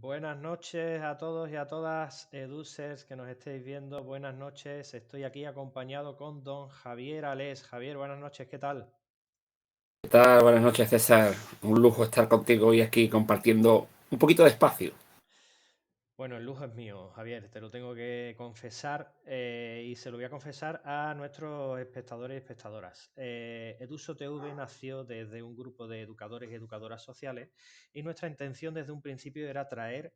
Buenas noches a todos y a todas, edusers que nos estéis viendo. Buenas noches, estoy aquí acompañado con don Javier Alés. Javier, buenas noches, ¿qué tal? ¿Qué tal? Buenas noches, César. Un lujo estar contigo hoy aquí compartiendo un poquito de espacio. Bueno, el lujo es mío, Javier, te lo tengo que confesar y se lo voy a confesar a nuestros espectadores y espectadoras. Eduso TV nació desde un grupo de educadores y educadoras sociales y nuestra intención desde un principio era traer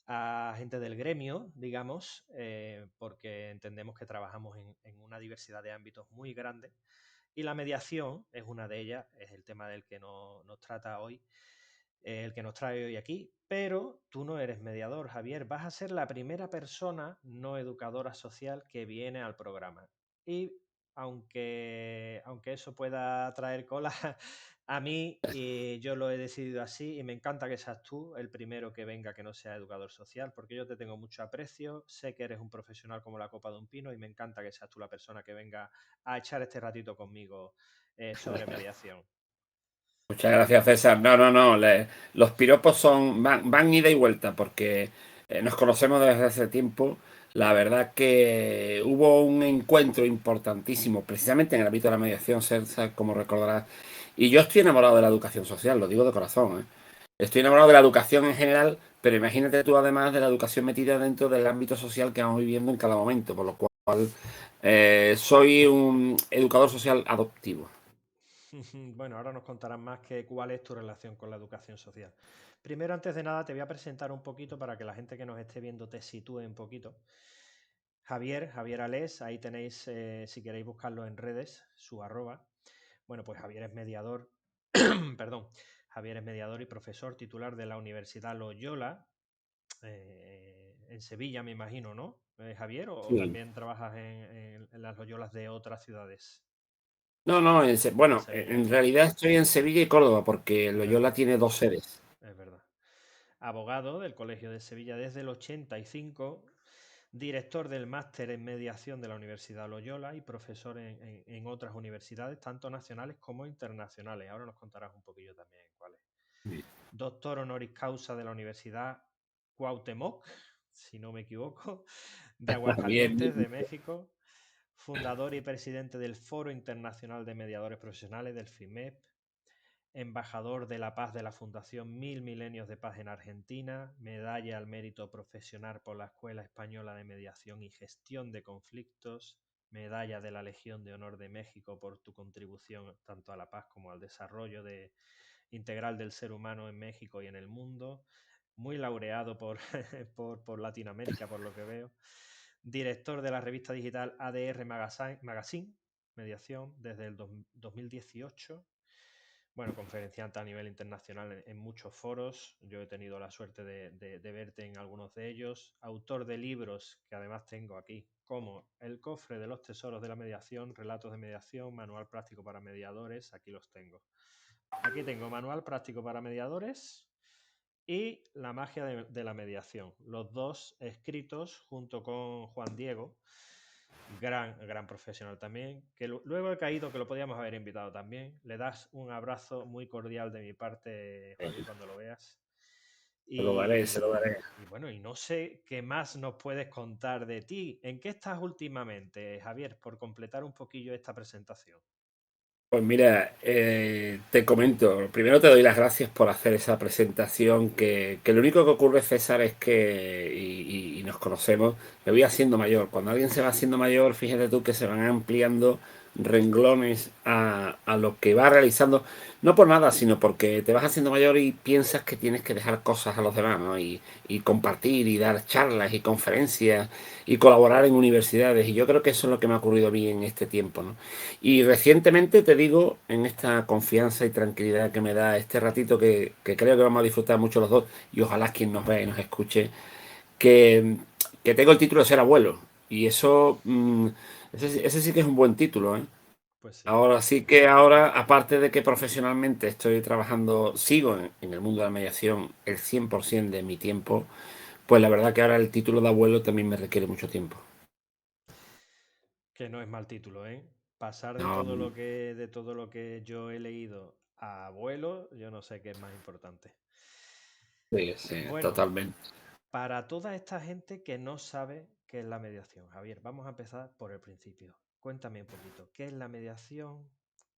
a gente del gremio, digamos, porque entendemos que trabajamos en una diversidad de ámbitos muy grande y la mediación es una de ellas, es el tema del que nos trata hoy, el que nos trae hoy aquí, pero tú no eres mediador, Javier, vas a ser la primera persona no educadora social que viene al programa. Y aunque eso pueda traer cola, a mí yo lo he decidido así y me encanta que seas tú el primero que venga que no sea educador social, porque yo te tengo mucho aprecio, sé que eres un profesional como la copa de un pino y me encanta que seas tú la persona que venga a echar este ratito conmigo sobre mediación. Muchas gracias, César. No, no, no. Los piropos van ida y vuelta porque nos conocemos desde hace tiempo. La verdad que hubo un encuentro importantísimo precisamente en el ámbito de la mediación, César, como recordarás. Y yo estoy enamorado de la educación social, lo digo de corazón, ¿eh? Estoy enamorado de la educación en general, pero imagínate tú además de la educación metida dentro del ámbito social que vamos viviendo en cada momento, por lo cual soy un educador social adoptivo. Bueno, ahora nos contarás más que cuál es tu relación con la educación social. Primero, antes de nada, te voy a presentar un poquito para que la gente que nos esté viendo te sitúe un poquito. Javier Alés, ahí tenéis, si queréis buscarlo en redes, su arroba. Bueno, pues Javier es mediador, perdón, Javier es mediador y profesor titular de la Universidad Loyola, en Sevilla, me imagino, ¿no? Javier, o Sí. también trabajas en las Loyolas de otras ciudades No, no, de bueno, Sevilla. en realidad estoy en Sevilla y Córdoba porque Es verdad, Loyola tiene dos sedes. es verdad. Abogado del Colegio de Sevilla desde el 85, director del máster en mediación de la Universidad Loyola y profesor en otras universidades, tanto nacionales como internacionales. Ahora nos contarás un poquillo también cuáles. Doctor honoris causa de la Universidad Cuauhtémoc, si no me equivoco, de Bien, Aguascalientes, bien. de México. Fundador y presidente del Foro Internacional de Mediadores Profesionales, del FIMEP, embajador de la paz de la Fundación Mil Milenios de Paz en Argentina, medalla al mérito profesional por la Escuela Española de Mediación y Gestión de Conflictos, medalla de la Legión de Honor de México por tu contribución tanto a la paz como al desarrollo integral del ser humano en México y en el mundo, muy laureado por Latinoamérica, por lo que veo, director de la revista digital ADR Magazine, Mediación, desde el 2018. Bueno, conferenciante a nivel internacional en muchos foros. Yo he tenido la suerte de verte en algunos de ellos. Autor de libros que además tengo aquí, como El cofre de los tesoros de la mediación, Relatos de mediación, Manual práctico para mediadores. Aquí los tengo. Aquí tengo Manual práctico para mediadores y La magia de la mediación. Los dos escritos junto con Juan Diego, gran profesional también, que luego he caído que lo podíamos haber invitado también. Le das un abrazo muy cordial de mi parte, Javier, cuando lo veas. Se lo daré, se lo daré. Y bueno, y no sé qué más nos puedes contar de ti. ¿En qué estás últimamente, Javier, por completar un poquillo esta presentación? Pues mira, te comento, primero te doy las gracias por hacer esa presentación, que lo único que ocurre, César, es que, y nos conocemos, me voy haciendo mayor. Cuando alguien se va haciendo mayor, fíjate tú que se van ampliando renglones a lo que va realizando, no por nada, sino porque te vas haciendo mayor y piensas que tienes que dejar cosas a los demás, ¿no? Y compartir y dar charlas y conferencias y colaborar en universidades. Y yo creo que eso es lo que me ha ocurrido a mí en este tiempo, ¿no? Y recientemente te digo, en esta confianza y tranquilidad que me da este ratito que creo que vamos a disfrutar mucho los dos, y ojalá quien nos vea y nos escuche, que, que tengo el título de ser abuelo. Y eso, ese sí que es un buen título, ¿eh? Pues sí. Ahora sí que ahora, aparte de que profesionalmente estoy trabajando, sigo en el mundo de la mediación el 100% de mi tiempo, pues la verdad que ahora el título de abuelo también me requiere mucho tiempo. Que no es mal título, ¿eh? Pasar No, de todo lo que yo he leído a abuelo, yo no sé qué es más importante. Sí, sí, Bueno, totalmente. para toda esta gente que no sabe qué es la mediación, Javier, vamos a empezar por el principio. Cuéntame un poquito, ¿qué es la mediación?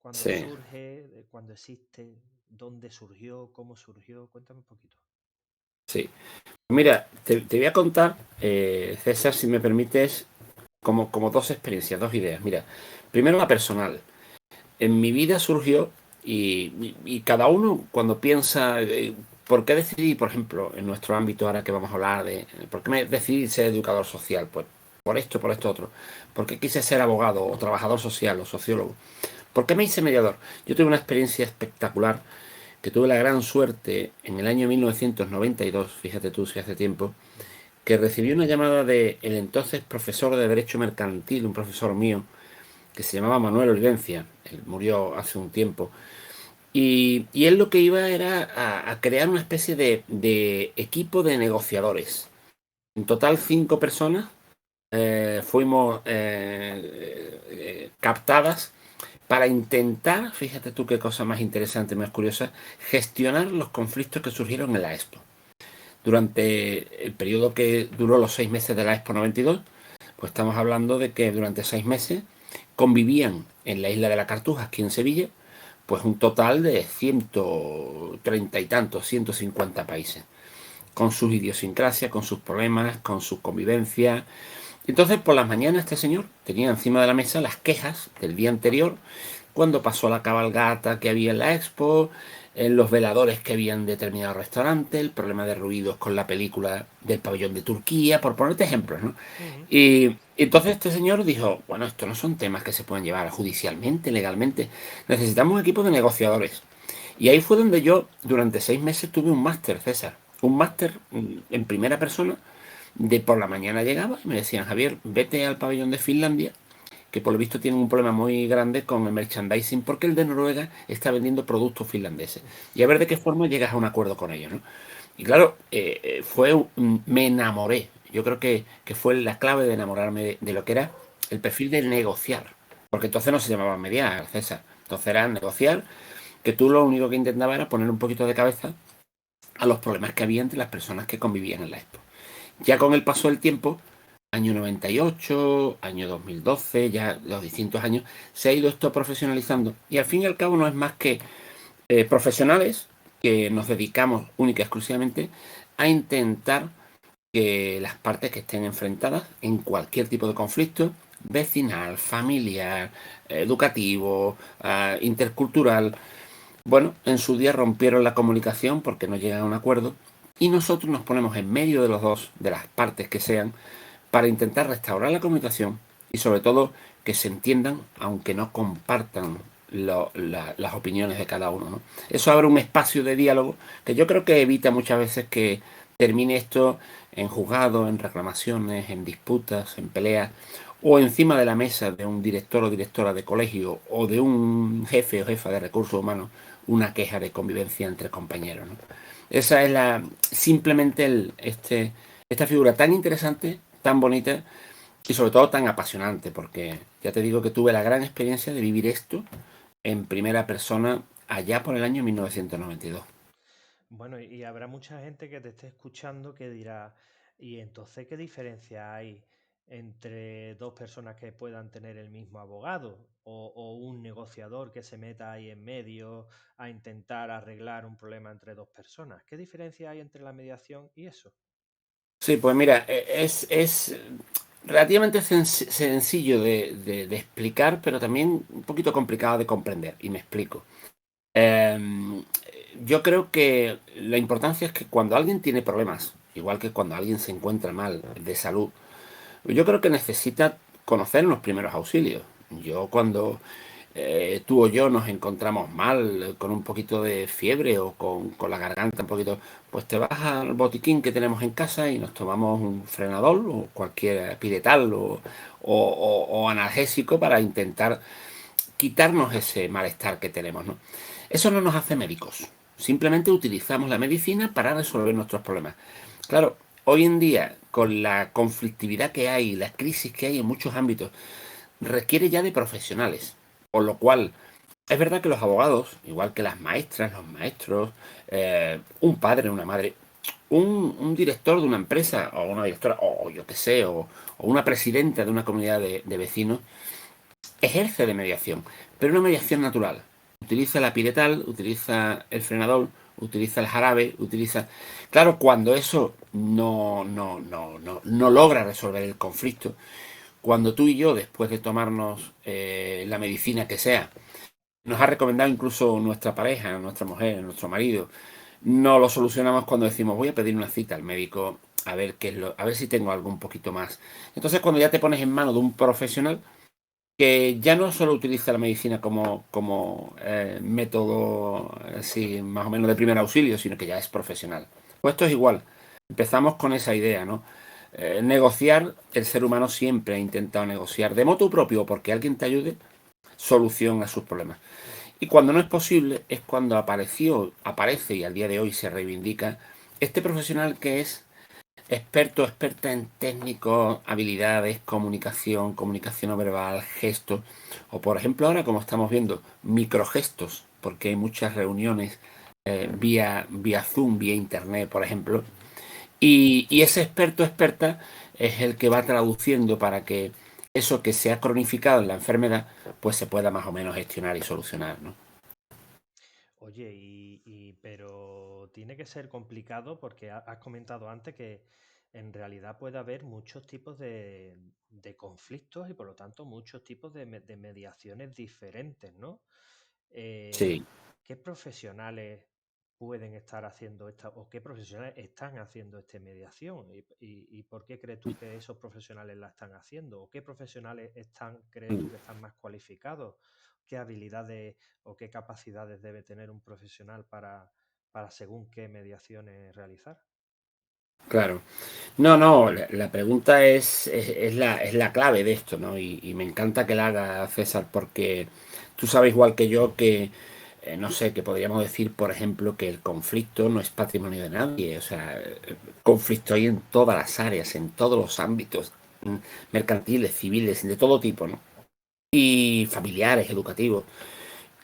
¿Cuándo Sí, surge? ¿Cuándo existe? ¿Dónde surgió? ¿Cómo surgió? Cuéntame un poquito. sí. Mira, te voy a contar, César, si me permites, como dos experiencias, dos ideas. Mira, primero la personal. En mi vida surgió y cada uno cuando piensa, ¿por qué decidí, por ejemplo, en nuestro ámbito ahora que vamos a hablar de, ¿por qué me decidí ser educador social? Pues por esto otro. ¿Por qué quise ser abogado o trabajador social o sociólogo? ¿Por qué me hice mediador? Yo tuve una experiencia espectacular que tuve la gran suerte en el año 1992, fíjate tú si hace tiempo, que recibí una llamada de el entonces profesor de Derecho Mercantil, un profesor mío, que se llamaba Manuel Olivencia, él murió hace un tiempo, y él lo que iba era a crear una especie de equipo de negociadores. En total 5 personas fuimos captadas para intentar, fíjate tú qué cosa más interesante, más curiosa, gestionar los conflictos que surgieron en la Expo. Durante el periodo que duró los 6 meses de la Expo 92, pues estamos hablando de que durante 6 meses convivían en la isla de la Cartuja, aquí en Sevilla, pues un total de 130 y tantos, 150 países, con sus idiosincrasias, con sus problemas, con sus convivencias. Entonces, por las mañanas, este señor tenía encima de la mesa las quejas del día anterior, cuando pasó la cabalgata que había en la expo, en los veladores que había en determinado restaurante, el problema de ruidos con la película del pabellón de Turquía, por ponerte ejemplos, ¿no? Ujú. Y entonces este señor dijo, bueno, esto no son temas que se pueden llevar judicialmente, legalmente, necesitamos un equipo de negociadores. Y ahí fue donde yo durante 6 meses tuve un máster, César, un máster en primera persona, de por la mañana llegaba y me decían, Javier, vete al pabellón de Finlandia, que por lo visto tienen un problema muy grande con el merchandising, porque el de Noruega está vendiendo productos finlandeses. Y a ver de qué forma llegas a un acuerdo con ellos, ¿no? Y claro, me enamoré. Yo creo que fue la clave de enamorarme de lo que era el perfil de negociar. Porque entonces no se llamaba mediar, César. Entonces era negociar, que tú lo único que intentabas era poner un poquito de cabeza a los problemas que había entre las personas que convivían en la expo. Ya con el paso del tiempo, año 98, año 2012, ya los distintos años, se ha ido esto profesionalizando. Y al fin y al cabo no es más que profesionales que nos dedicamos única y exclusivamente a intentar que las partes que estén enfrentadas en cualquier tipo de conflicto, vecinal, familiar, educativo, intercultural, bueno, en su día rompieron la comunicación porque no llegan a un acuerdo y nosotros nos ponemos en medio de los dos, de las partes que sean, para intentar restaurar la comunicación y sobre todo que se entiendan aunque no compartan las opiniones de cada uno, ¿no? Eso abre un espacio de diálogo que yo creo que evita muchas veces que termine esto en juzgados, en reclamaciones, en disputas, en peleas o encima de la mesa de un director o directora de colegio o de un jefe o jefa de recursos humanos una queja de convivencia entre compañeros, ¿no? Esa es simplemente esta figura tan interesante, tan bonita y sobre todo tan apasionante, porque ya te digo que tuve la gran experiencia de vivir esto en primera persona allá por el año 1992. Bueno, y habrá mucha gente que te esté escuchando que dirá, ¿y entonces qué diferencia hay entre dos personas que puedan tener el mismo abogado o un negociador que se meta ahí en medio a intentar arreglar un problema entre dos personas? ¿Qué diferencia hay entre la mediación y eso? Sí, pues mira, es relativamente sencillo de explicar, pero también un poquito complicado de comprender, y me explico. Eh, yo creo que la importancia es que cuando alguien tiene problemas, igual que cuando alguien se encuentra mal de salud, yo creo que necesita conocer los primeros auxilios. Yo cuando tú o yo nos encontramos mal, con un poquito de fiebre o con la garganta un poquito, pues te vas al botiquín que tenemos en casa y nos tomamos un frenadol o cualquier piretal o analgésico para intentar quitarnos ese malestar que tenemos, ¿no? Eso no nos hace médicos. Simplemente utilizamos la medicina para resolver nuestros problemas. Claro, hoy en día, con la conflictividad que hay, la crisis que hay en muchos ámbitos, requiere ya de profesionales. Por lo cual, es verdad que los abogados, igual que las maestras, los maestros, un padre, una madre, un director de una empresa, o una directora, o yo qué sé, o una presidenta de una comunidad de vecinos, ejerce de mediación, pero una mediación natural. Utiliza la piretal, utiliza el frenador, utiliza el jarabe, utiliza... Claro, cuando eso no logra resolver el conflicto, cuando tú y yo, después de tomarnos la medicina que sea, nos ha recomendado incluso nuestra pareja, nuestra mujer, nuestro marido, no lo solucionamos cuando decimos voy a pedir una cita al médico a ver a ver si tengo algo un poquito más. Entonces, cuando ya te pones en manos de un profesional que ya no solo utiliza la medicina como método así más o menos de primer auxilio, sino que ya es profesional. Pues esto es igual. Empezamos con esa idea, ¿no? Negociar, el ser humano siempre ha intentado negociar de motu propio porque alguien te ayude, solución a sus problemas. Y cuando no es posible es cuando aparece y al día de hoy se reivindica este profesional que es experto, experta en técnicos, habilidades, comunicación, comunicación no verbal, gestos, o por ejemplo ahora como estamos viendo, microgestos, porque hay muchas reuniones vía Zoom, vía Internet, por ejemplo, y ese experto, experta, es el que va traduciendo para que eso que se ha cronificado en la enfermedad, pues se pueda más o menos gestionar y solucionar, ¿no? Oye, pero tiene que ser complicado porque has comentado antes que en realidad puede haber muchos tipos de conflictos y por lo tanto muchos tipos de mediaciones diferentes, ¿no? Sí. ¿Qué profesionales pueden estar haciendo esta o qué profesionales están haciendo esta mediación? Y por qué crees tú que esos profesionales la están haciendo? ¿O qué profesionales crees tú que están más cualificados? ¿Qué habilidades o qué capacidades debe tener un profesional para según qué mediaciones realizar? Claro. No, no, la pregunta es la clave de esto, ¿no? Y me encanta que la haga César porque tú sabes igual que yo que, no sé, que podríamos decir, por ejemplo, que el conflicto no es patrimonio de nadie. O sea, conflicto hay en todas las áreas, en todos los ámbitos, mercantiles, civiles, de todo tipo, ¿no? Y familiares, educativos.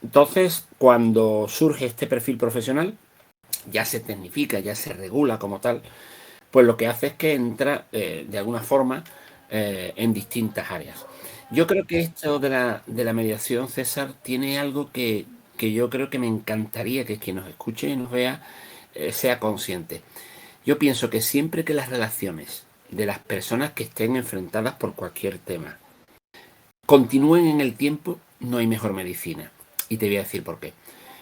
Entonces, cuando surge este perfil profesional, ya se tecnifica, ya se regula como tal, pues lo que hace es que entra de alguna forma en distintas áreas. Yo creo que esto de la mediación, César, tiene algo que yo creo que me encantaría que quien nos escuche y nos vea sea consciente. Yo pienso que siempre que las relaciones de las personas que estén enfrentadas por cualquier tema continúen en el tiempo, no hay mejor medicina. Y te voy a decir por qué.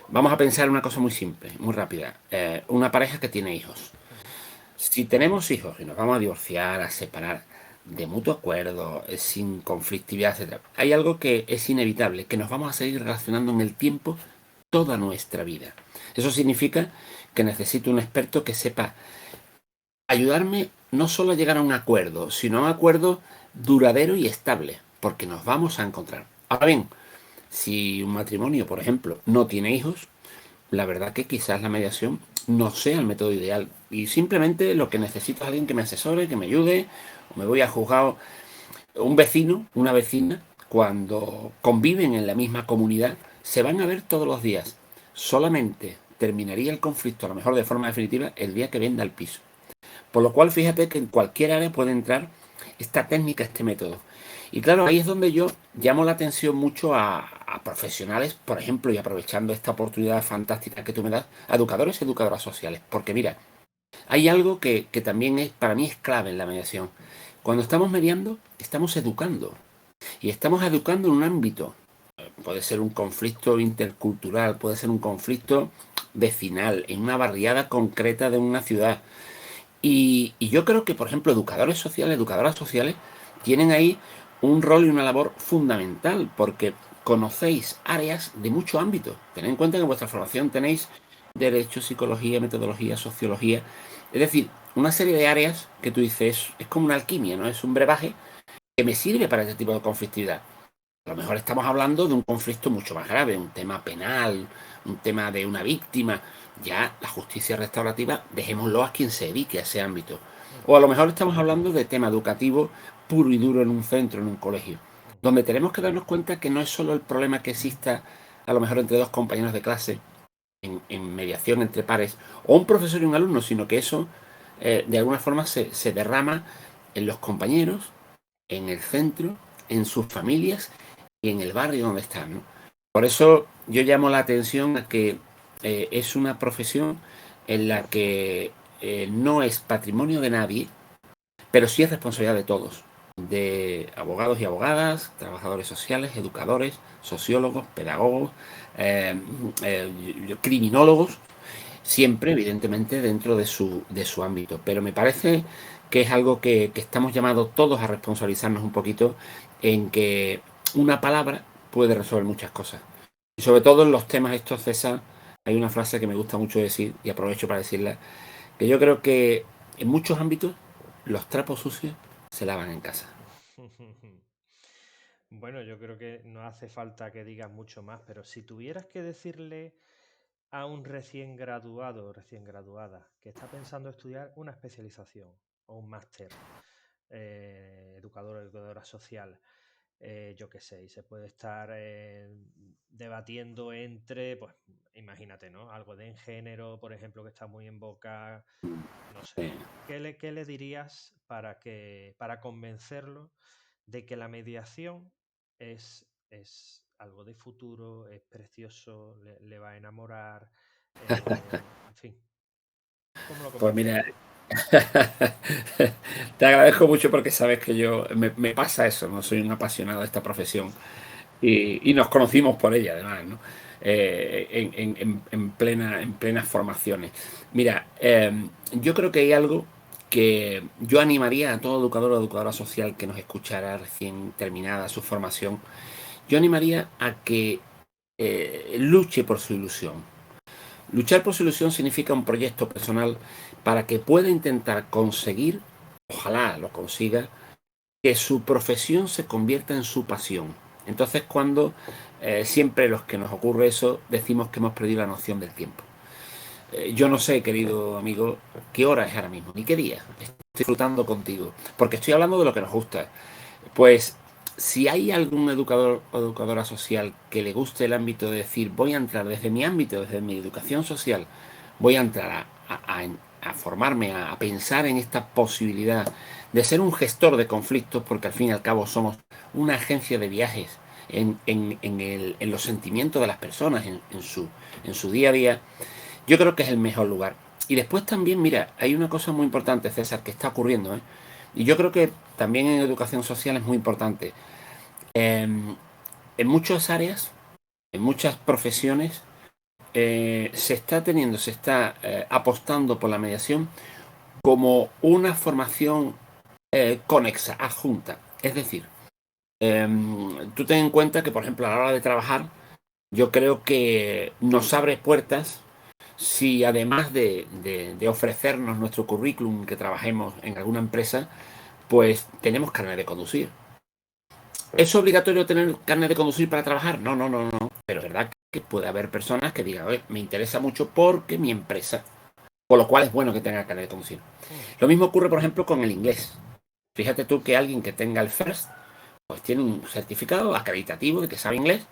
Vamos a pensar una cosa muy simple, muy rápida. Una pareja que tiene hijos. Ujú. Si tenemos hijos y nos vamos a divorciar, a separar de mutuo acuerdo, sin conflictividad, etcétera, hay algo que es inevitable, que nos vamos a seguir relacionando en el tiempo toda nuestra vida. Eso significa que necesito un experto que sepa ayudarme no solo a llegar a un acuerdo, sino a un acuerdo duradero y estable, porque nos vamos a encontrar. Ahora bien, si un matrimonio, por ejemplo, no tiene hijos, la verdad que quizás la mediación no sea el método ideal. Y simplemente lo que necesito es alguien que me asesore, que me ayude, o me voy a juzgar un vecino, una vecina, cuando conviven en la misma comunidad, se van a ver todos los días. Solamente terminaría el conflicto, a lo mejor de forma definitiva, el día que venda el piso. Por lo cual, fíjate que en cualquier área puede entrar esta técnica, este método. Y claro, ahí es donde yo llamo la atención mucho a profesionales, por ejemplo, y aprovechando esta oportunidad fantástica que tú me das, a educadores y educadoras sociales. Porque mira, hay algo que también es, para mí es clave en la mediación. Cuando estamos mediando, estamos educando. Y estamos educando en un ámbito. Puede ser un conflicto intercultural, puede ser un conflicto vecinal, en una barriada concreta de una ciudad. Y yo creo que, por ejemplo, educadores sociales, educadoras sociales, tienen ahí un rol y una labor fundamental, porque conocéis áreas de mucho ámbito. Tened en cuenta que en vuestra formación tenéis derecho, psicología, metodología, sociología. Es decir, una serie de áreas que tú dices, es como una alquimia, ¿no? Es un brebaje que me sirve para este tipo de conflictividad. A lo mejor estamos hablando de un conflicto mucho más grave, un tema penal, un tema de una víctima. Ya la justicia restaurativa, dejémoslo a quien se dedique a ese ámbito. Ujú, O a lo mejor estamos hablando de tema educativo puro y duro en un centro, en un colegio, ujú. donde tenemos que darnos cuenta que no es solo el problema que exista a lo mejor entre dos compañeros de clase, en mediación entre pares, o un profesor y un alumno, sino que eso de alguna forma se derrama en los compañeros, en el centro, en sus familias y en el barrio donde están, ¿no? Por eso yo llamo la atención a que es una profesión en la que no es patrimonio de nadie, pero sí es responsabilidad de todos, de abogados y abogadas, trabajadores sociales, educadores, sociólogos, pedagogos, eh, criminólogos, siempre evidentemente dentro de su ámbito. Pero me parece que es algo que estamos llamados todos a responsabilizarnos un poquito en que una palabra puede resolver muchas cosas. Y sobre todo en los temas estos, César, hay una frase que me gusta mucho decir, y aprovecho para decirla, que yo creo que en muchos ámbitos los trapos sucios se lavan en casa. Bueno, yo creo que no hace falta que digas mucho más, pero si tuvieras que decirle a un recién graduado o recién graduada que está pensando estudiar una especialización o un máster, educador o educadora social, yo qué sé, y se puede estar debatiendo entre, pues imagínate, ¿no? Algo de en género, por ejemplo, que está muy en boca, no sé. Sí. ¿Qué le dirías para convencerlo de que la mediación es algo de futuro, es precioso, le va a enamorar, en fin, ¿cómo lo Pues mira, convencerías? te agradezco mucho porque sabes que yo me pasa eso, no soy un apasionado de esta profesión y nos conocimos por ella además, ¿no? En plenas formaciones. Mira, yo creo que hay algo que yo animaría a todo educador o educadora social que nos escuchara recién terminada su formación, yo animaría a que luche por su ilusión. Luchar por su ilusión significa un proyecto personal para que pueda intentar conseguir, ojalá lo consiga, que su profesión se convierta en su pasión. Entonces cuando siempre los que nos ocurre eso decimos que hemos perdido la noción del tiempo. Yo no sé, querido amigo, qué hora es ahora mismo, ni qué día. Estoy disfrutando contigo, porque estoy hablando de lo que nos gusta. Pues si hay algún educador o educadora social que le guste el ámbito de decir, voy a entrar desde mi ámbito, desde mi educación social, voy a entrar a formarme, a pensar en esta posibilidad de ser un gestor de conflictos, porque al fin y al cabo somos una agencia de viajes en los sentimientos de las personas, en su día a día, yo creo que es el mejor lugar. Y después también, mira, hay una cosa muy importante, César, que está ocurriendo, ¿eh? Y yo creo que también en educación social es muy importante. En muchas áreas, en muchas profesiones, se está apostando por la mediación como una formación conexa, adjunta. Es decir, tú ten en cuenta que, por ejemplo, a la hora de trabajar, yo creo que nos abre puertas si además de ofrecernos nuestro currículum que trabajemos en alguna empresa, pues tenemos carnet de conducir. ¿Es obligatorio tener carnet de conducir para trabajar? No, no, no, no. Pero es verdad que puede haber personas que digan, oye, me interesa mucho porque mi empresa. Con lo cual es bueno que tenga carnet de conducir. Mm. Lo mismo ocurre, por ejemplo, con el inglés. Fíjate tú que alguien que tenga el FIRST, pues tiene un certificado acreditativo de que sabe inglés.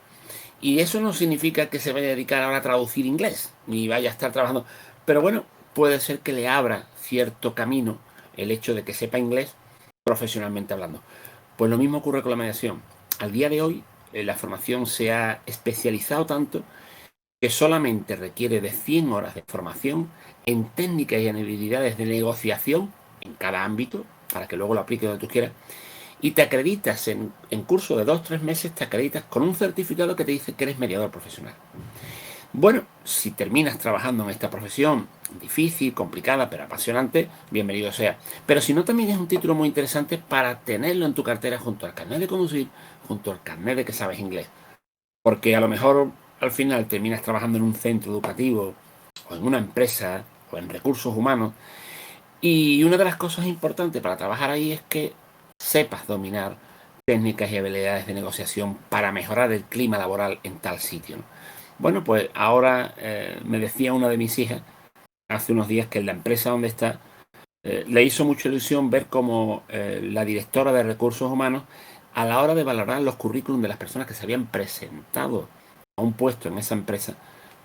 Y eso no significa que se vaya a dedicar ahora a traducir inglés, ni vaya a estar trabajando. Pero bueno, puede ser que le abra cierto camino el hecho de que sepa inglés profesionalmente hablando. Pues lo mismo ocurre con la mediación. Al día de hoy, la formación se ha especializado tanto que solamente requiere de 100 horas de formación en técnicas y en habilidades de negociación en cada ámbito, para que luego lo apliques donde tú quieras, y te acreditas en curso de 2 o 3 meses, te acreditas con un certificado que te dice que eres mediador profesional. Bueno, si terminas trabajando en esta profesión difícil, complicada, pero apasionante, bienvenido sea. Pero si no, también es un título muy interesante para tenerlo en tu cartera junto al carnet de conducir, junto al carnet de que sabes inglés. Porque a lo mejor al final terminas trabajando en un centro educativo o en una empresa o en recursos humanos. Y una de las cosas importantes para trabajar ahí es que sepas dominar técnicas y habilidades de negociación para mejorar el clima laboral en tal sitio, ¿no? Bueno, pues ahora me decía una de mis hijas hace unos días que en la empresa donde está le hizo mucha ilusión ver cómo la directora de recursos humanos, a la hora de valorar los currículums de las personas que se habían presentado a un puesto en esa empresa,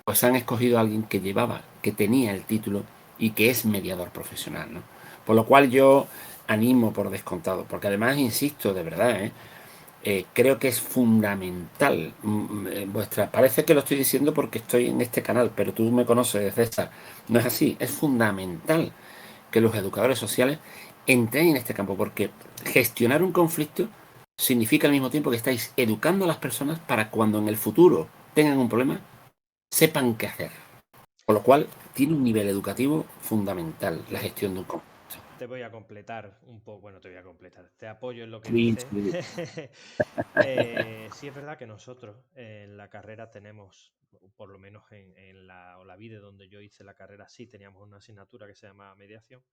pues han escogido a alguien que tenía el título y que es mediador profesional, ¿no? Por lo cual yo animo por descontado, porque además, insisto, de verdad, creo que es fundamental parece que lo estoy diciendo porque estoy en este canal, pero tú me conoces, César, no es así, es fundamental que los educadores sociales entren en este campo, porque gestionar un conflicto significa al mismo tiempo que estáis educando a las personas para cuando en el futuro tengan un problema, sepan qué hacer. Con lo cual, tiene un nivel educativo fundamental la Yo gestión de un conflicto. te voy a completar un poco, bueno, te voy a completar, te apoyo en lo que Sí, dices. sí, Sí es verdad que nosotros en la carrera tenemos, por lo menos en la Olavide donde yo hice la carrera, sí teníamos una asignatura que se llama mediación.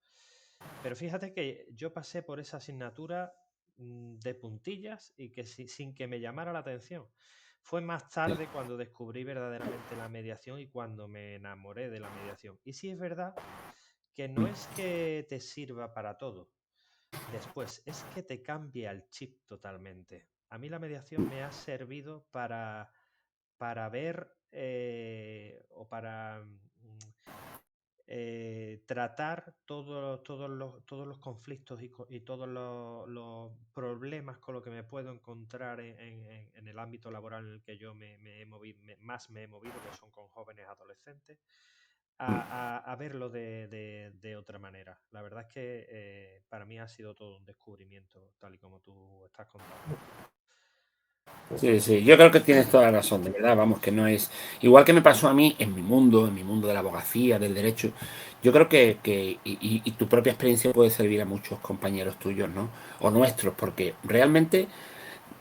Pero fíjate que yo pasé por esa asignatura de puntillas y que sin que me llamara la atención. Fue más sí. tarde cuando descubrí verdaderamente la mediación y cuando me enamoré de la mediación. Y sí es verdad que no es que te sirva para todo. Después, es que te cambia el chip totalmente. A mí la mediación me ha servido para ver o para tratar todos los conflictos y todos los problemas con los que me puedo encontrar en el ámbito laboral en el que yo me he movido, más me he movido, que son con jóvenes adolescentes, a verlo de otra manera. La verdad es que para mí ha sido todo un descubrimiento, tal y como tú estás contando. Sí, sí, yo creo que tienes toda la razón, de verdad, vamos, que no es igual que me pasó a mí en mi mundo de la abogacía, del derecho. Yo creo y tu propia experiencia puede servir a muchos compañeros tuyos, ¿no? O nuestros, porque realmente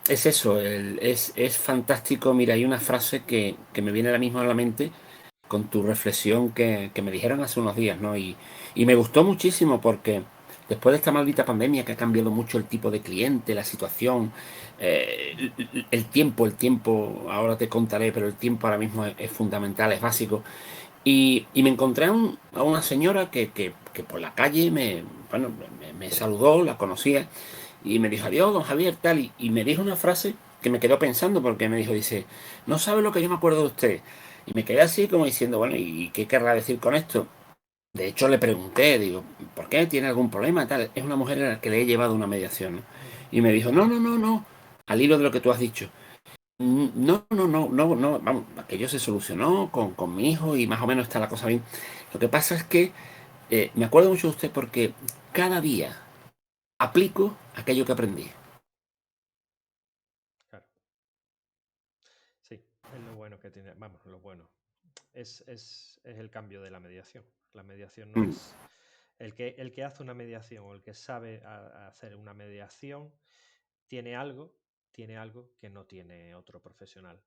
es eso, es fantástico. Mira, hay una frase que me viene ahora mismo a la mente con tu reflexión que me dijeron hace unos días, ¿no? Y me gustó muchísimo porque después de esta maldita pandemia que ha cambiado mucho el tipo de cliente, la situación, el tiempo, ahora te contaré, pero el tiempo ahora mismo es fundamental, es básico. Y me encontré a una señora que por la calle bueno, me saludó, la conocía, y me dijo, adiós, don Javier, tal, y me dijo una frase que me quedó pensando, porque me dijo, dice, no sabe lo que yo me acuerdo de usted. Y me quedé así como diciendo, bueno, ¿y qué querrá decir con esto? De hecho, le pregunté, digo, ¿por qué? ¿Tiene algún problema? Tal. Es una mujer a la que le he llevado una mediación, ¿no? Ujú. Y me dijo, no, no, no, no, al hilo de lo que tú has dicho. No, no, no, no, no, vamos, aquello se solucionó con mi hijo y más o menos está la cosa bien. Lo que pasa es que me acuerdo mucho de usted porque cada día aplico aquello que aprendí. Claro, sí, es lo bueno que tiene, vamos, lo bueno. Es el cambio de la mediación. La mediación no Mm, es el que hace una mediación o el que sabe hacer una mediación tiene algo, tiene algo que no tiene otro profesional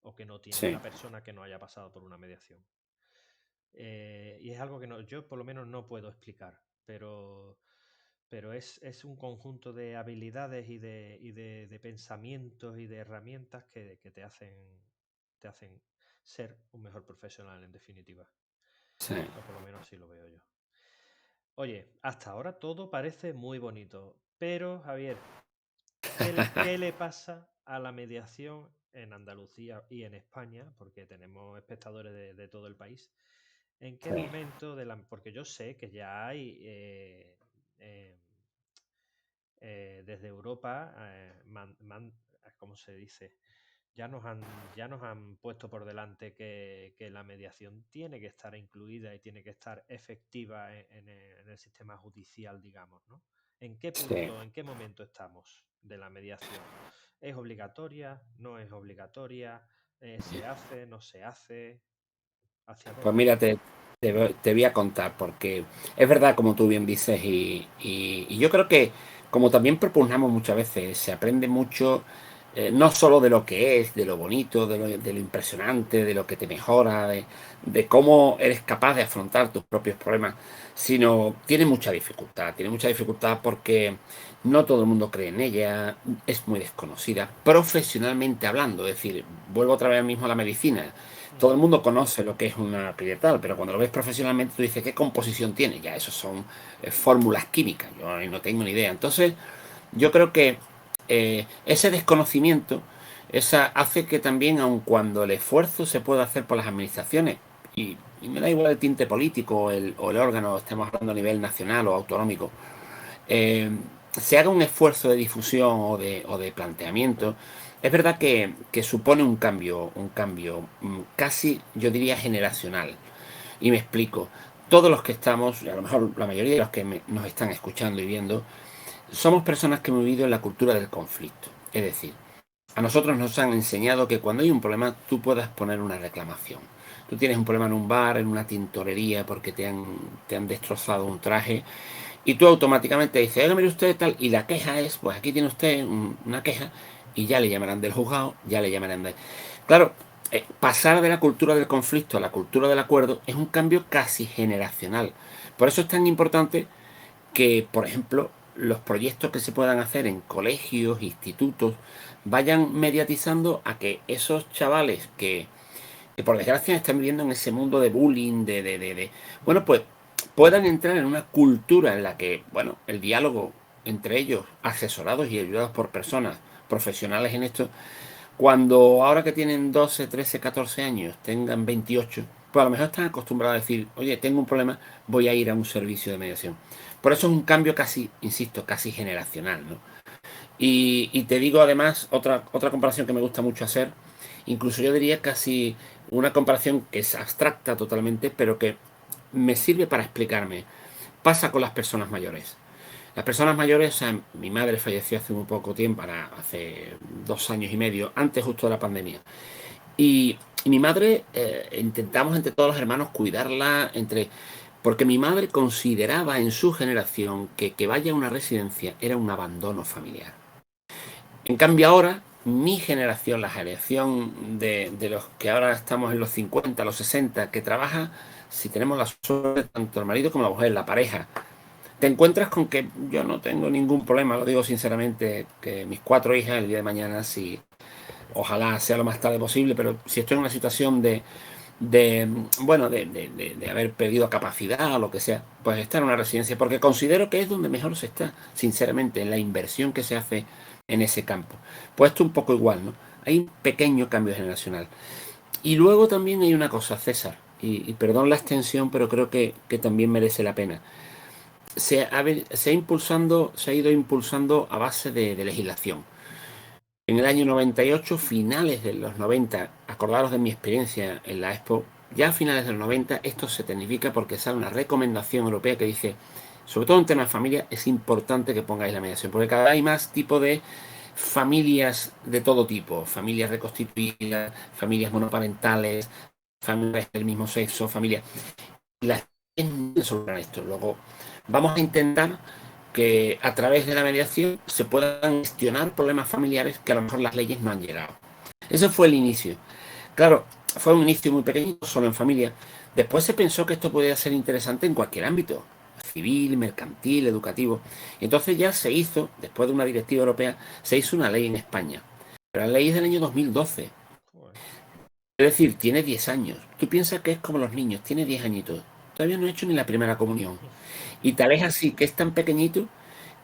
o que no tiene sí, una persona que no haya pasado por una mediación. Y es algo que yo por lo menos no puedo explicar, pero es un conjunto de habilidades de pensamientos y de herramientas que te hacen ser un mejor profesional en definitiva. sí. O por lo menos así lo veo yo. Oye, hasta ahora todo parece muy bonito, pero Javier, qué le pasa a la mediación en Andalucía y en España? Porque tenemos espectadores de todo el país. ¿En qué Sí. momento porque yo sé que ya hay eh, desde Europa, ¿cómo se dice? Ya nos han puesto por delante que la mediación tiene que estar incluida y tiene que estar efectiva en el sistema judicial, digamos, ¿no? ¿En qué Sí. punto, en qué momento estamos de la mediación? ¿Es obligatoria? ¿No es obligatoria? ¿Se hace? ¿No se hace? ¿Hacia Pues dónde mira, vamos? te voy a contar, porque es verdad, como tú bien dices, y yo creo que, como también propugnamos muchas veces, se aprende mucho, no solo de lo que es, de lo bonito, de lo impresionante, de lo que te mejora, de cómo eres capaz de afrontar tus propios problemas, sino tiene mucha dificultad porque no todo el mundo cree en ella, es muy desconocida, profesionalmente hablando, es decir, vuelvo otra vez mismo a la medicina. Todo el Ujú. mundo conoce lo que es una parietal, pero cuando lo ves profesionalmente tú dices, ¿qué composición tiene? Ya, eso son fórmulas químicas, yo no tengo ni idea. Entonces, yo creo que ese desconocimiento Esa hace que también, aun cuando el esfuerzo se pueda hacer por las administraciones, y me da igual el tinte político o el órgano, estemos hablando a nivel nacional o autonómico, eh, se haga un esfuerzo de difusión o de planteamiento, es verdad que supone un cambio casi, yo diría, generacional. Y me explico. Todos los que estamos, y a lo mejor la mayoría de los que nos están escuchando y viendo, somos personas que hemos vivido en la cultura del conflicto. Es decir, a nosotros nos han enseñado que cuando hay un problema tú puedas poner una reclamación. Tú tienes un problema en un bar, en una tintorería, porque te han destrozado un traje, y tú automáticamente dices, oiga, mire usted tal, y la queja es, pues aquí tiene usted una queja, y ya le llamarán del juzgado, ya le llamarán de... Claro, pasar de la cultura del conflicto a la cultura del acuerdo es un cambio casi generacional. Por eso es tan importante que, por ejemplo, los proyectos que se puedan hacer en colegios, institutos, vayan mediatizando a que esos chavales que por desgracia están viviendo en ese mundo de bullying, bueno, pues puedan entrar en una cultura en la que, bueno, el diálogo entre ellos, asesorados y ayudados por personas profesionales en esto, cuando ahora que tienen 12, 13, 14 años, tengan 28, pues a lo mejor están acostumbrados a decir, oye, tengo un problema, voy a ir a un servicio de mediación. Por eso es un cambio casi, insisto, casi generacional, ¿no? Y te digo además otra comparación que me gusta mucho hacer, incluso yo diría casi una comparación que es abstracta totalmente, pero que me sirve para explicarme. Pasa con las personas mayores. Las personas mayores, o sea, mi madre falleció hace muy poco tiempo, hace 2 años y medio, antes justo de la pandemia. Y mi madre, intentamos entre todos los hermanos cuidarla, porque mi madre consideraba en su generación que vaya a una residencia era un abandono familiar. En cambio ahora, mi generación, la generación de los que ahora estamos en los 50, los 60, que trabaja, si tenemos la suerte, tanto el marido como la mujer, la pareja, te encuentras con que yo no tengo ningún problema, lo digo sinceramente, que mis 4 hijas el día de mañana, si ojalá sea lo más tarde posible, pero si estoy en una situación bueno, de haber perdido capacidad o lo que sea, pues estar en una residencia, porque considero que es donde mejor se está, sinceramente, en la inversión que se hace en ese campo. Pues esto un poco igual, ¿no? Hay un pequeño cambio generacional. Y luego también hay una cosa, César, y perdón la extensión, pero creo que también merece la pena. Se ha ido impulsando a base de legislación. En el año 98, finales de los 90, acordaros de mi experiencia en la Expo, ya a finales de los 90 esto se tecnifica porque sale una recomendación europea que dice, sobre todo en temas de familia, es importante que pongáis la mediación, porque cada vez hay más tipo de familias de todo tipo, familias reconstituidas, familias monoparentales, familias del mismo sexo, familias... Las leyes sobre esto. Luego vamos a intentar que a través de la mediación se puedan gestionar problemas familiares que a lo mejor las leyes no han llegado. Ese fue el inicio. Claro, fue un inicio muy pequeño, solo en familia. Después se pensó que esto podía ser interesante en cualquier ámbito, civil, mercantil, educativo. Y entonces ya se hizo, después de una directiva europea, se hizo una ley en España. Pero la ley es del año 2012. Joder. Es decir, tiene 10 años. Tú piensas que es como los niños, tiene 10 añitos. Todavía no ha hecho ni la primera comunión. Y tal es así que es tan pequeñito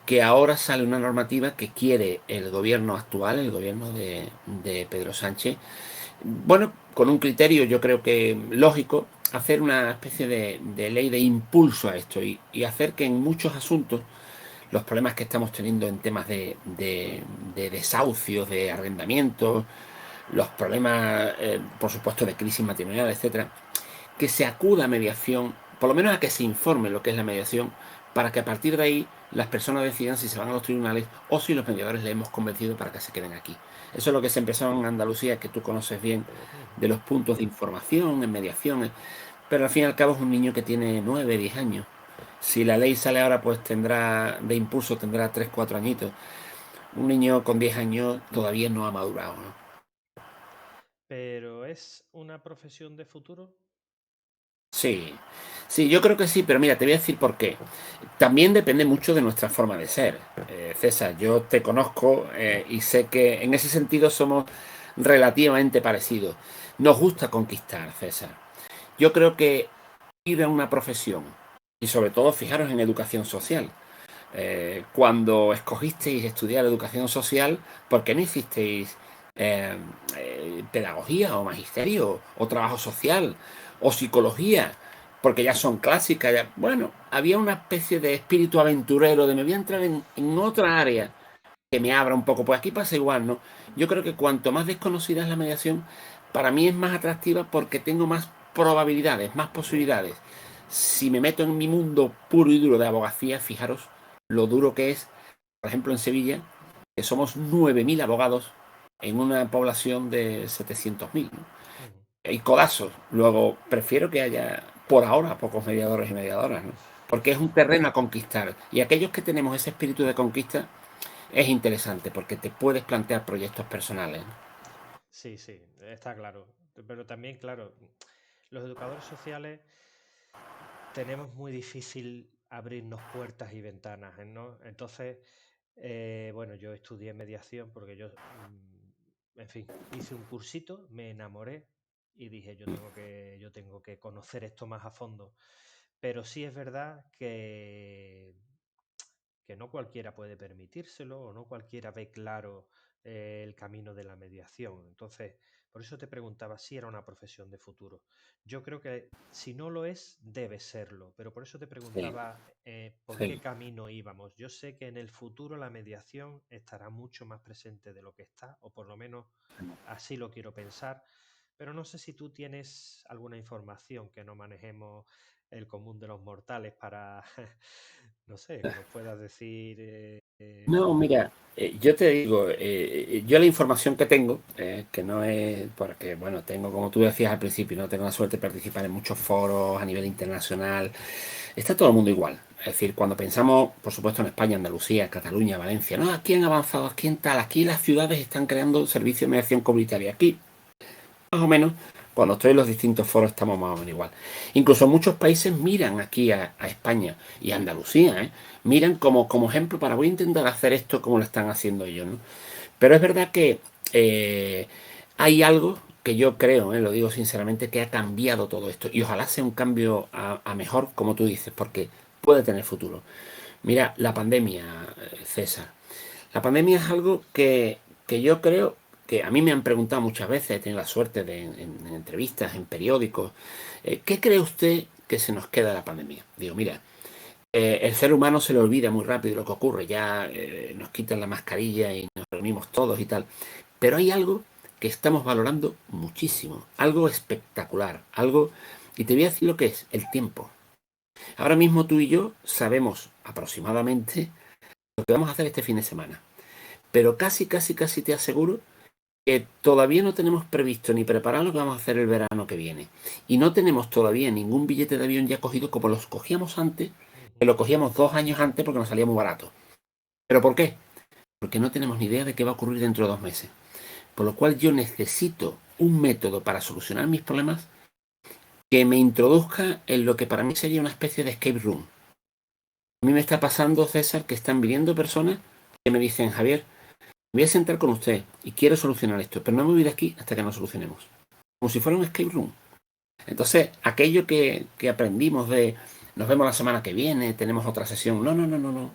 que ahora sale una normativa que quiere el gobierno actual, el gobierno de Pedro Sánchez, bueno, con un criterio yo creo que lógico, hacer una especie de ley de impulso a esto y hacer que en muchos asuntos los problemas que estamos teniendo en temas de desahucios, de arrendamientos, los problemas, por supuesto, de crisis matrimonial, etcétera, que se acuda a mediación, por lo menos a que se informe lo que es la mediación, para que a partir de ahí las personas decidan si se van a los tribunales o si los mediadores le hemos convencido para que se queden aquí. Eso es lo que se empezó en Andalucía, que tú conoces bien, de los puntos de información en mediación, pero al fin y al cabo es un niño que tiene 9, 10 años. Si la ley sale ahora, pues tendrá de impulso, tendrá 3, 4 añitos. Un niño con 10 años todavía no ha madurado, ¿no? Pero ¿es una profesión de futuro? Sí, sí, yo creo que sí, pero mira, te voy a decir por qué. También depende mucho de nuestra forma de ser. César, yo te conozco y sé que en ese sentido somos relativamente parecidos. Nos gusta conquistar, César. Yo creo que ir a una profesión, y sobre todo fijaros en educación social, cuando escogisteis estudiar educación social, ¿por qué no hicisteis pedagogía o magisterio o trabajo social o psicología, porque ya son clásicas. Ya, bueno, había una especie de espíritu aventurero de me voy a entrar en otra área que me abra un poco. Pues aquí pasa igual, ¿no? Yo creo que cuanto más desconocida es la mediación, para mí es más atractiva porque tengo más probabilidades, más posibilidades. Si me meto en mi mundo puro y duro de abogacía, fijaros lo duro que es, por ejemplo, en Sevilla, que somos 9.000 abogados en una población de 700.000, ¿no? Ujú. Hay codazos. Luego, prefiero que haya, por ahora, pocos mediadores y mediadoras, ¿no? Porque es un terreno a conquistar. Y aquellos que tenemos ese espíritu de conquista, es interesante porque te puedes plantear proyectos personales, ¿no? Sí, sí, está claro. Pero también, claro, los educadores sociales tenemos muy difícil abrirnos puertas y ventanas, ¿no? Entonces, bueno, yo estudié mediación porque en fin, hice un cursito, me enamoré y dije, yo tengo que conocer esto más a fondo. Pero sí es verdad que no cualquiera puede permitírselo o no cualquiera ve claro el camino de la mediación. Entonces, por eso te preguntaba si era una profesión de futuro. Yo creo que si no lo es, debe serlo, pero por eso te Sí, preguntaba por qué sí. camino íbamos. Yo sé que en el futuro la mediación estará mucho más presente de lo que está, o por lo menos así lo quiero pensar, pero no sé si tú tienes alguna información que no manejemos el común de los mortales para, no sé, que nos puedas decir. No, mira, yo te digo, yo la información que tengo, que no es, porque, bueno, tengo, como tú decías al principio, no tengo la suerte de participar en muchos foros a nivel internacional, está todo el mundo igual. Es decir, cuando pensamos, por supuesto, en España, Andalucía, Cataluña, Valencia, no, aquí han avanzado, aquí en tal, aquí las ciudades están creando servicios de mediación comunitaria, aquí más o menos, cuando estoy en los distintos foros estamos más o menos igual. Incluso muchos países miran aquí a España y a Andalucía, ¿eh? Miran como ejemplo para voy a intentar hacer esto como lo están haciendo ellos, ¿no? Pero es verdad que eh, hay algo que yo creo, lo digo sinceramente, que ha cambiado todo esto. Y ojalá sea un cambio a mejor, como tú dices, porque puede tener futuro. Mira, la pandemia, César. La pandemia es algo que yo creo que a mí me han preguntado muchas veces, he tenido la suerte de en entrevistas, en periódicos, ¿qué cree usted que se nos queda de la pandemia? Digo, mira, el ser humano se le olvida muy rápido lo que ocurre, ya nos quitan la mascarilla y nos reunimos todos y tal, pero hay algo que estamos valorando muchísimo, algo espectacular, algo, y te voy a decir lo que es, el tiempo. Ahora mismo tú y yo sabemos aproximadamente lo que vamos a hacer este fin de semana. Pero casi, casi, casi te aseguro que todavía no tenemos previsto ni preparado lo que vamos a hacer el verano que viene. Y no tenemos todavía ningún billete de avión ya cogido como los cogíamos antes, que Ujú. lo cogíamos 2 años antes porque nos salía muy barato. ¿Pero por qué? Porque no tenemos ni idea de qué va a ocurrir dentro de 2 meses. Por lo cual yo necesito un método para solucionar mis problemas que me introduzca en lo que para mí sería una especie de escape room. A mí me está pasando, César, que están viniendo personas que me dicen, Javier, me voy a sentar con usted y quiero solucionar esto, pero no me voy de aquí hasta que no solucionemos. Como si fuera un escape room. Entonces, aquello que aprendimos de nos vemos la semana que viene, tenemos otra sesión. No, no, no, no, no.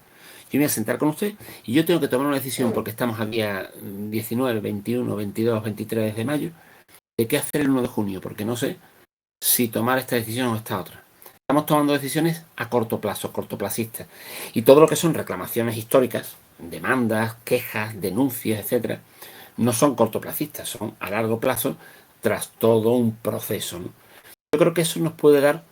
Yo me voy a sentar con usted y yo tengo que tomar una decisión porque estamos al día 19, 21, 22, 23 de mayo de qué hacer el 1 de junio, porque no sé si tomar esta decisión o esta otra. Estamos tomando decisiones a corto plazo, cortoplacistas. Y todo lo que son reclamaciones históricas, demandas, quejas, denuncias, etcétera, no son cortoplacistas, son a largo plazo tras todo un proceso, ¿no? Yo creo que eso nos puede dar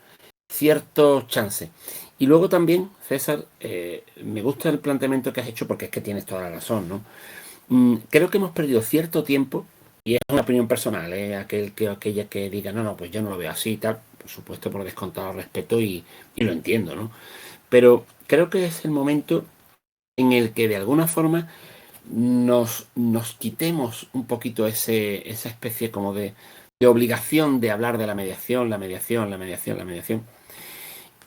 cierto chance. Y luego también, César, me gusta el planteamiento que has hecho porque es que tienes toda la razón, ¿no? Creo que hemos perdido cierto tiempo, y es una opinión personal, aquella que diga, no, no, pues yo no lo veo así y tal, por supuesto, por descontado respeto y lo entiendo, ¿no? Pero creo que es el momento en el que de alguna forma nos quitemos un poquito esa especie como de obligación de hablar de la mediación, la mediación, la mediación, la mediación,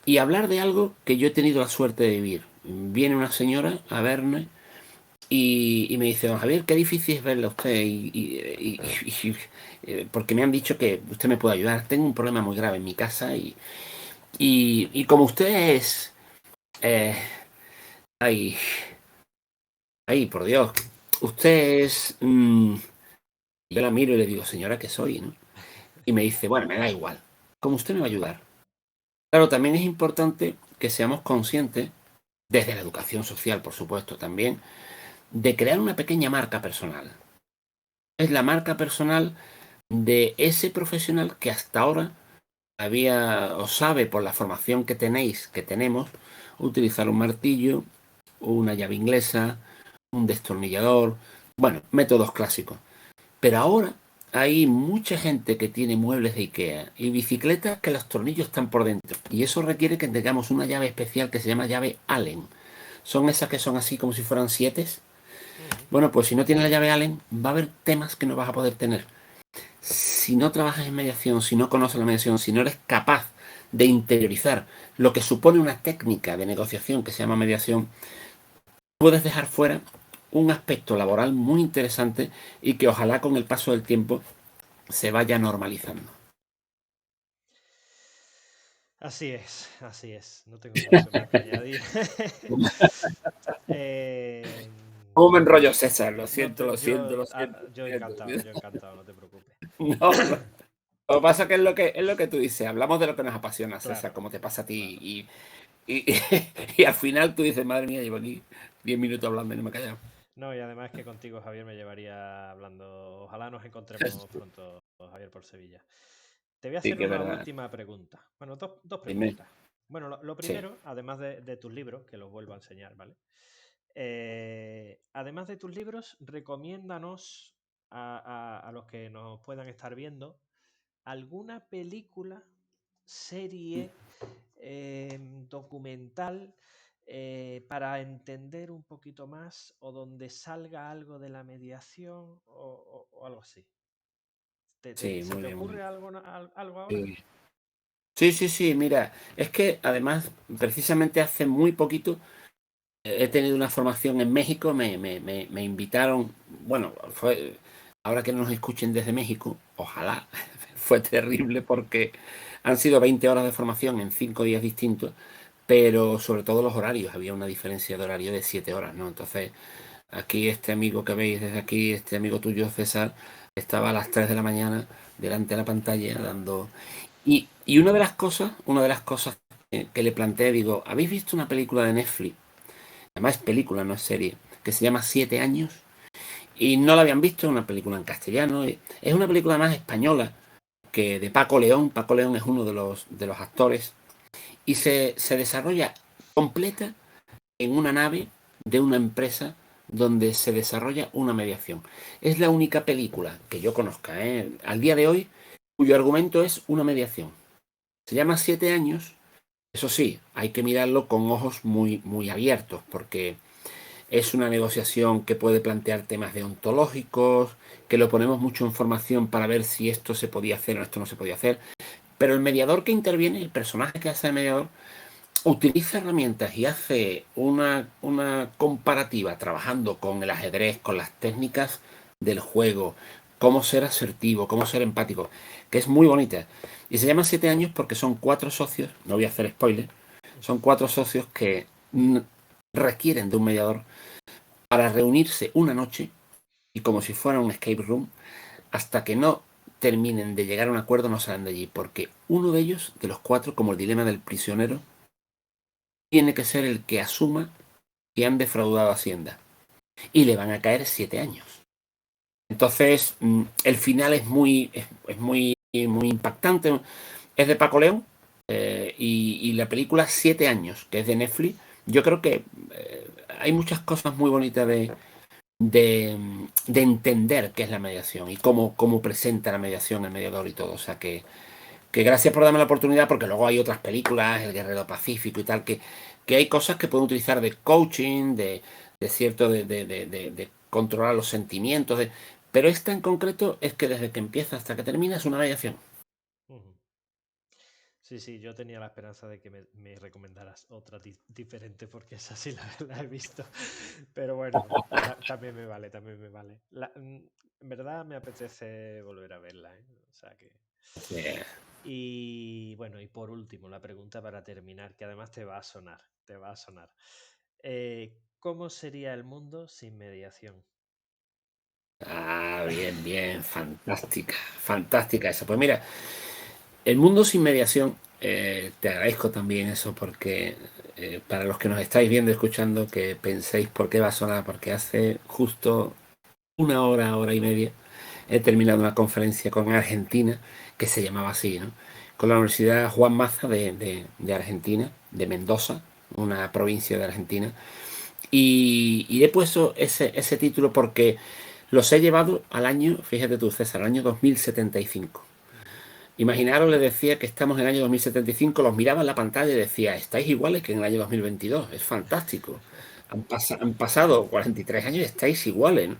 y hablar de algo que yo he tenido la suerte de vivir. Viene una señora a verme y me dice, don Javier, qué difícil es verle a usted, porque me han dicho que usted me puede ayudar. Tengo un problema muy grave en mi casa y como usted es... eh, ay, ay, por Dios, usted es... Y yo la miro y le digo, señora, ¿qué soy? ¿No? Y me dice, bueno, me da igual. ¿Cómo usted me va a ayudar? Claro, también es importante que seamos conscientes, desde la educación social, por supuesto, también, de crear una pequeña marca personal. Es la marca personal de ese profesional que hasta ahora había o sabe por la formación que tenéis, que tenemos, utilizar un martillo, una llave inglesa, un destornillador, bueno, métodos clásicos. Pero ahora hay mucha gente que tiene muebles de IKEA y bicicletas que los tornillos están por dentro. Y eso requiere que tengamos una llave especial que se llama llave Allen. Son esas que son así como si fueran siete. Ujú. Bueno, pues si no tienes la llave Allen, va a haber temas que no vas a poder tener. Si no trabajas en mediación, si no conoces la mediación, si no eres capaz de interiorizar lo que supone una técnica de negociación que se llama mediación, puedes dejar fuera un aspecto laboral muy interesante y que ojalá con el paso del tiempo se vaya normalizando. Así es. No tengo mucho más que añadir. Eh, ¿Cómo me enrollo, César? Lo no siento, te- lo siento, yo, lo siento, lo siento. yo encantado, no te preocupes. No, lo que pasa que es lo que tú dices, hablamos de lo que nos apasiona, César, Claro, como te pasa a ti, claro. y, y al final tú dices, madre mía, llevo aquí 10 minutos hablando y no me he callado. No, y además que contigo, Javier, me llevaría hablando. Ojalá nos encontremos pronto, Javier, por Sevilla. Te voy a Sí, hacer que es una verdad. última pregunta. Bueno, dos Dime. preguntas. Bueno, lo Sí. primero, además de tus libros, que los vuelvo a enseñar, ¿vale? Además de tus libros, recomiéndanos a los que nos puedan estar viendo alguna película, serie, documental para entender un poquito más o donde salga algo de la mediación o algo así. Sí, ¿Se muy te bien, muy bien. ocurre algo ahora? Sí. Sí, sí, sí, mira, es que además, precisamente hace muy poquito he tenido una formación en México, me invitaron, bueno, fue, ahora que nos escuchen desde México, ojalá, fue terrible porque han sido 20 horas de formación en 5 días distintos, pero sobre todo los horarios, había una diferencia de horario de 7 horas, ¿no? Entonces, aquí este amigo que veis desde aquí, este amigo tuyo, César, estaba a las 3 de la mañana delante de la pantalla dando... Y una de las cosas que le planteé, digo, ¿habéis visto una película de Netflix? Además es película, no es serie, que se llama Siete años. Y no la habían visto, es una película en castellano. Es una película más española que de Paco León. Paco León es uno de los actores. Y se desarrolla completa en una nave de una empresa donde se desarrolla una mediación. Es la única película que yo conozca, al día de hoy, cuyo argumento es una mediación. Se llama Siete años. Eso sí, hay que mirarlo con ojos muy, muy abiertos, porque es una negociación que puede plantear temas deontológicos, que lo ponemos mucho en formación para ver si esto se podía hacer o esto no se podía hacer. Pero el mediador que interviene, el personaje que hace el mediador, utiliza herramientas y hace una comparativa trabajando con el ajedrez, con las técnicas del juego, cómo ser asertivo, cómo ser empático, que es muy bonita. Y se llama Siete años porque son cuatro socios, no voy a hacer spoiler, son cuatro socios que requieren de un mediador para reunirse una noche y como si fuera un escape room, hasta que no terminen de llegar a un acuerdo no salen de allí, porque uno de ellos, de los cuatro, como el dilema del prisionero, tiene que ser el que asuma que han defraudado a Hacienda y le van a caer 7 años. Entonces, el final es muy, muy impactante. Es de Paco León y la película 7 años, que es de Netflix. Yo creo que hay muchas cosas muy bonitas de entender qué es la mediación y cómo presenta la mediación, el mediador y todo. O sea que gracias por darme la oportunidad, porque luego hay otras películas, El Guerrero Pacífico y tal, que hay cosas que pueden utilizar de coaching, de cierto, de controlar los sentimientos. Pero esta en concreto es que desde que empieza hasta que termina es una mediación. Ujú. Sí, sí, yo tenía la esperanza de que me recomendaras otra diferente porque esa sí la he visto. Pero bueno, también me vale, también me vale. En verdad me apetece volver a verla, ¿eh? O sea que... Eh, Y bueno, y por último, la pregunta para terminar, que además te va a sonar, te va a sonar. ¿Cómo sería el mundo sin mediación? Ah, bien, bien, fantástica, fantástica esa. Pues mira, el mundo sin mediación, te agradezco también eso porque para los que nos estáis viendo, escuchando, que penséis por qué va a sonar, porque hace justo una hora, hora y media, he terminado una conferencia con Argentina, que se llamaba así, ¿no? Con la Universidad Juan Maza de Argentina, de Mendoza, una provincia de Argentina. Y he puesto ese título porque los he llevado al año, fíjate tú, César, al año 2075. Ujú. Imaginaros, les decía que estamos en el año 2075, los miraba en la pantalla y decía, estáis iguales que en el año 2022, es fantástico. Han pasado 43 años y estáis iguales, ¿no?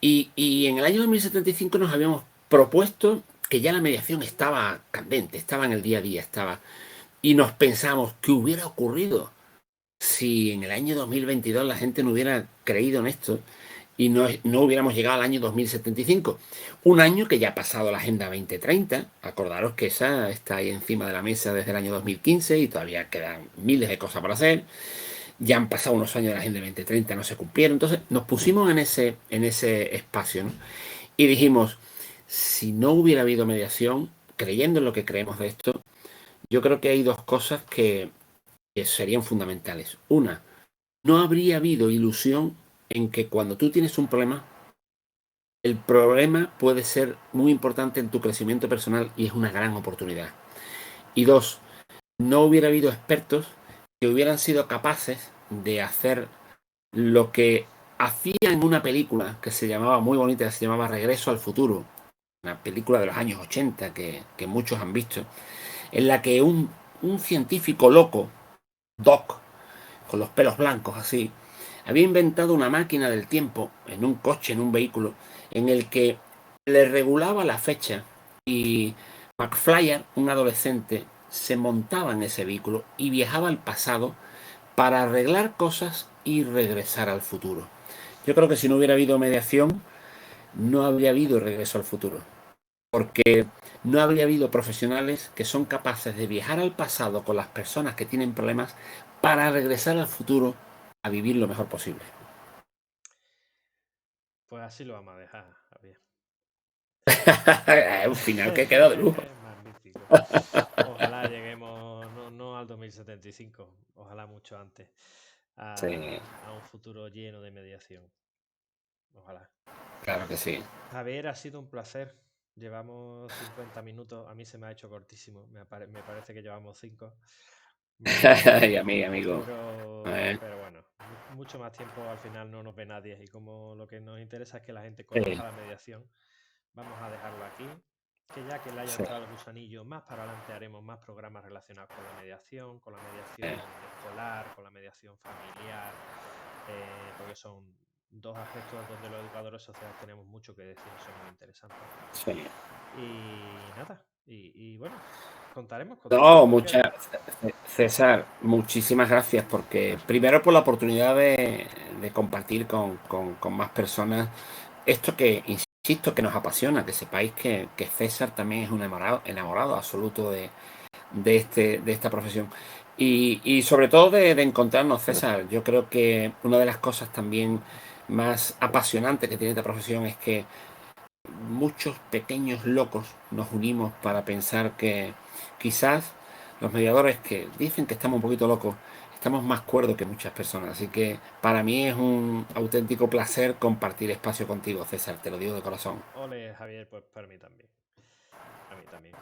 Y en el año 2075 nos habíamos propuesto que ya la mediación estaba candente, estaba en el día a día, estaba. Y nos pensamos, ¿qué hubiera ocurrido si en el año 2022 la gente no hubiera creído en esto y no hubiéramos llegado al año 2075? Un año que ya ha pasado la Agenda 2030. Acordaros que esa está ahí encima de la mesa desde el año 2015 y todavía quedan miles de cosas por hacer. Ya han pasado unos años de la Agenda 2030, no se cumplieron. Entonces nos pusimos en ese espacio, ¿no? Y dijimos, si no hubiera habido mediación, creyendo en lo que creemos de esto, yo creo que hay dos cosas que serían fundamentales. Una, no habría habido ilusión en que cuando tú tienes un problema, el problema puede ser muy importante en tu crecimiento personal y es una gran oportunidad. Y dos, no hubiera habido expertos que hubieran sido capaces de hacer lo que hacía en una película que se llamaba muy bonita, que se llamaba Regreso al Futuro, una película de los años 80 que muchos han visto, en la que un científico loco, Doc, con los pelos blancos así, había inventado una máquina del tiempo en un coche, en un vehículo, en el que le regulaba la fecha y McFlyer, un adolescente, se montaba en ese vehículo y viajaba al pasado para arreglar cosas y regresar al futuro. Yo creo que si no hubiera habido mediación, no habría habido regreso al futuro, porque no habría habido profesionales que son capaces de viajar al pasado con las personas que tienen problemas para regresar al futuro a vivir lo mejor posible. Pues así lo vamos a dejar, Javier. Un final que queda de lujo. Magnífico. Ojalá lleguemos, no al 2075, ojalá mucho antes, Sí, a un futuro lleno de mediación. Ojalá. claro que sí. Javier, ha sido un placer. Llevamos 50 minutos, a mí se me ha hecho cortísimo, me parece que llevamos 5. Y a mí, amigo. Pero bueno, mucho más tiempo al final no nos ve nadie y como lo que nos interesa es que la gente Sí, conozca la mediación, vamos a dejarlo aquí. Que ya que le haya sí, entrado el gusanillo, más para adelante haremos más programas relacionados con la mediación escolar, con la mediación familiar, porque son dos aspectos donde los educadores sociales tenemos mucho que decir y son muy interesantes. sí. Y nada, y bueno, contaremos No, cuando quieras. César, muchísimas gracias porque primero por la oportunidad de compartir con más personas esto que, insisto, que nos apasiona, que sepáis que César también es un enamorado absoluto de esta profesión. Y sobre todo de encontrarnos, César, yo creo que una de las cosas también más apasionantes que tiene esta profesión es que muchos pequeños locos nos unimos para pensar que quizás los mediadores que dicen que estamos un poquito locos, estamos más cuerdos que muchas personas. Así que para mí es un auténtico placer compartir espacio contigo, César, te lo digo de corazón. Ole, Javier, pues para mí también. A mí también.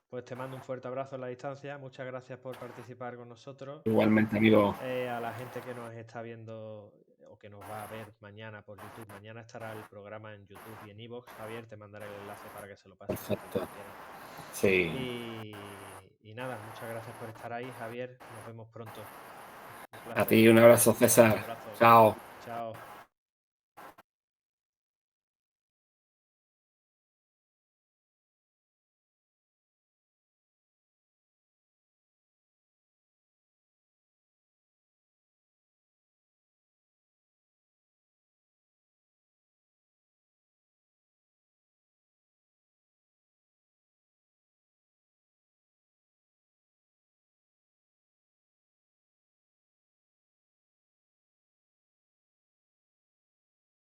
Pues te mando un fuerte abrazo en la distancia. Muchas gracias por participar con nosotros. Igualmente, amigo. A la gente que nos está viendo o que nos va a ver mañana por YouTube. Mañana estará el programa en YouTube y en iVoox. Javier, te mandaré el enlace para que se lo pases a quien tú Perfecto. quieras. Sí. Y nada, muchas gracias por estar ahí, Javier. Nos vemos pronto. Un A placer. ti un abrazo, Un César. abrazo. Chao. Chao.